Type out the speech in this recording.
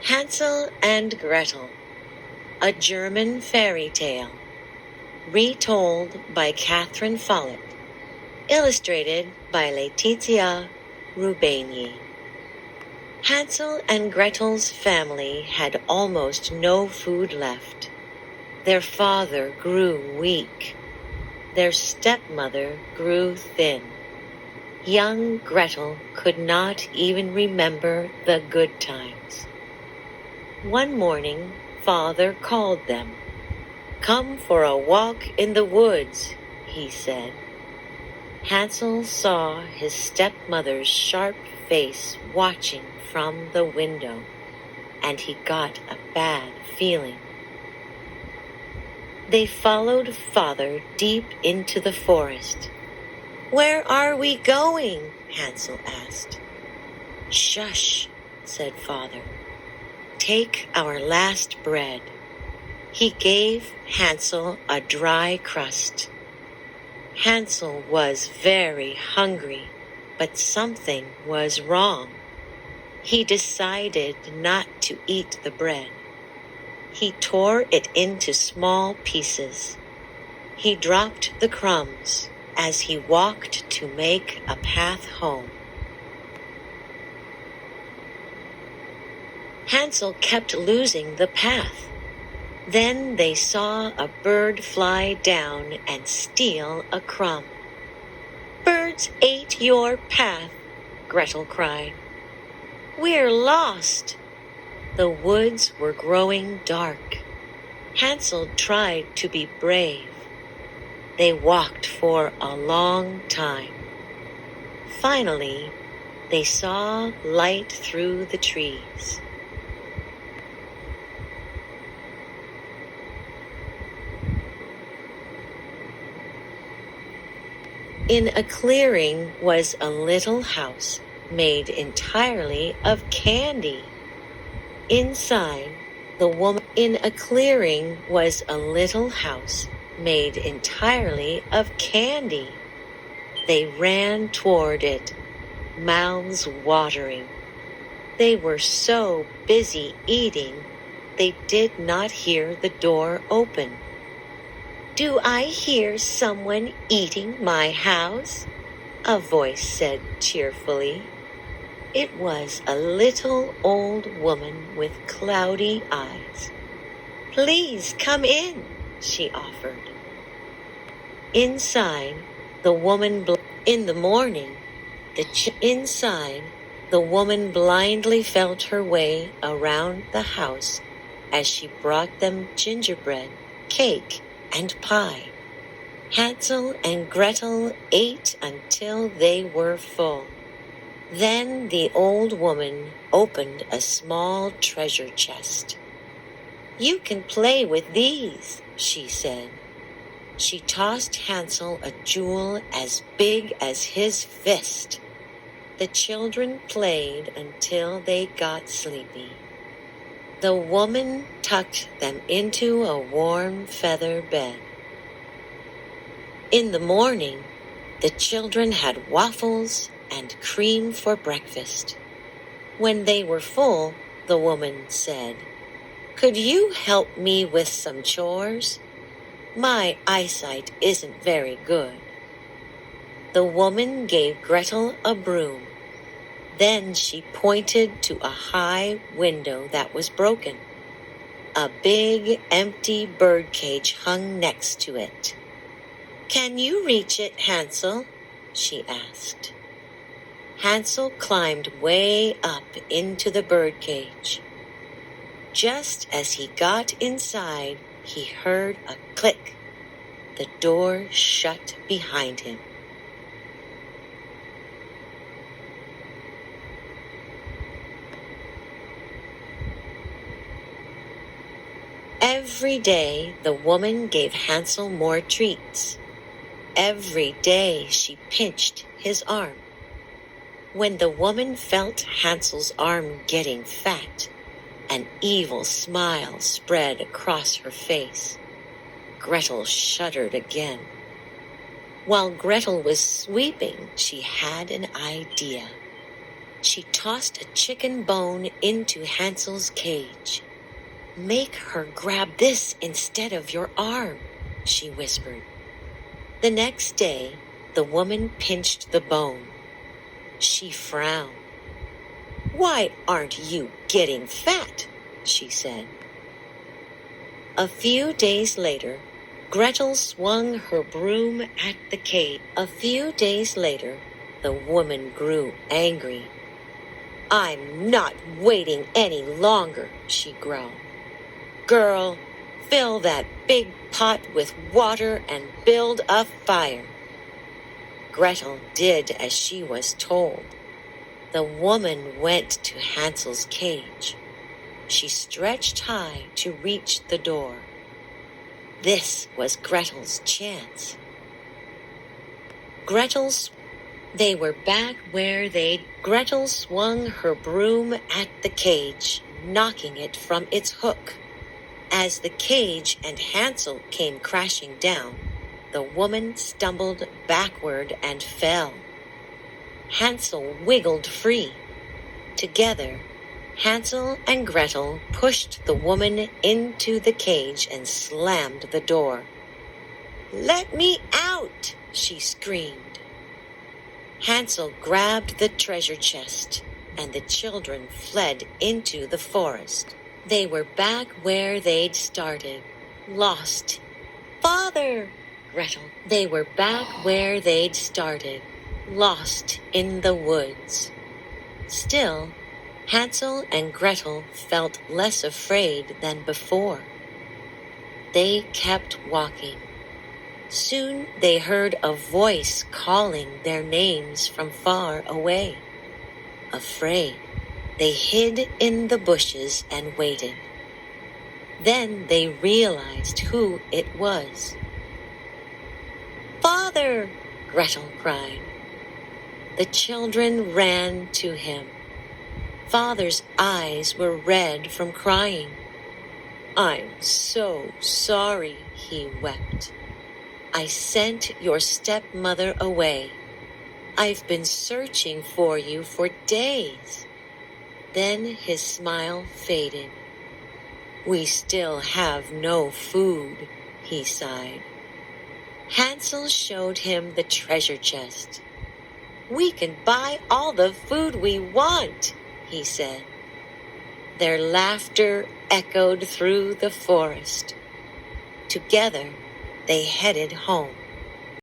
Hansel and Gretel, a German fairy tale, retold by Catherine Follett, illustrated by Letizia Rubeni. Hansel and Gretel's family had almost no food left. Their father grew weak. Their stepmother grew thin. Young Gretel could not even remember the good times. One morning, Father called them. "Come for a walk in the woods," he said. Hansel saw his stepmother's sharp face watching from the window, and he got a bad feeling. They followed Father deep into the forest. "Where are we going?" Hansel asked. "Shush," said Father. "Take our last bread." He gave Hansel a dry crust. Hansel was very hungry, but something was wrong. He decided not to eat the bread. He tore it into small pieces. He dropped the crumbs as he walked to make a path home. Hansel kept losing the path. Then they saw a bird fly down and steal a crumb. "Birds ate your path," Gretel cried. "We're lost." The woods were growing dark. Hansel tried to be brave. They walked for a long time. Finally, they saw light through the trees. In a clearing was a little house made entirely of candy. Inside, In a clearing was a little house made entirely of candy. They ran toward it, mouths watering. They were so busy eating, they did not hear the door open. "Do I hear someone eating my house?" a voice said cheerfully. It was a little old woman with cloudy eyes. "Please come in," she offered. Inside, the woman blindly felt her way around the house as she brought them gingerbread, cake, and pie. Hansel and Gretel ate until they were full. Then the old woman opened a small treasure chest. "You can play with these," she said. She tossed Hansel a jewel as big as his fist. The children played until they got sleepy. The woman tucked them into a warm feather bed. In the morning, the children had waffles and cream for breakfast. When they were full, the woman said, "Could you help me with some chores? My eyesight isn't very good." The woman gave Gretel a broom. Then she pointed to a high window that was broken. A big, empty birdcage hung next to it. "Can you reach it, Hansel?" she asked. Hansel climbed way up into the birdcage. Just as he got inside, he heard a click. The door shut behind him. Every day, the woman gave Hansel more treats. Every day, she pinched his arm. When the woman felt Hansel's arm getting fat, an evil smile spread across her face. Gretel shuddered again. While Gretel was sweeping, she had an idea. She tossed a chicken bone into Hansel's cage. "Make her grab this instead of your arm," she whispered. The next day, the woman pinched the bone. She frowned. "Why aren't you getting fat?" she said. A few days later, Gretel swung her broom at the cage. A few days later, the woman grew angry. "I'm not waiting any longer," she growled. "Girl, fill that big pot with water and build a fire." Gretel did as she was told. The woman went to Hansel's cage. She stretched high to reach the door. This was Gretel's chance. They were back where Gretel swung her broom at the cage, knocking it from its hook. As the cage and Hansel came crashing down, the woman stumbled backward and fell. Hansel wiggled free. Together, Hansel and Gretel pushed the woman into the cage and slammed the door. "Let me out!" she screamed. Hansel grabbed the treasure chest, and the children fled into the forest. They were back where they'd started, lost. "Father!" Gretel. They were back where they'd started, lost in the woods. Still, Hansel and Gretel felt less afraid than before. They kept walking. Soon they heard a voice calling their names from far away. Afraid, they hid in the bushes and waited. Then they realized who it was. "Father!" Gretel cried. The children ran to him. Father's eyes were red from crying. "I'm so sorry," he wept. "I sent your stepmother away. I've been searching for you for days." Then his smile faded. "We still have no food," he sighed. Hansel showed him the treasure chest. "We can buy all the food we want," he said. Their laughter echoed through the forest. Together, they headed home.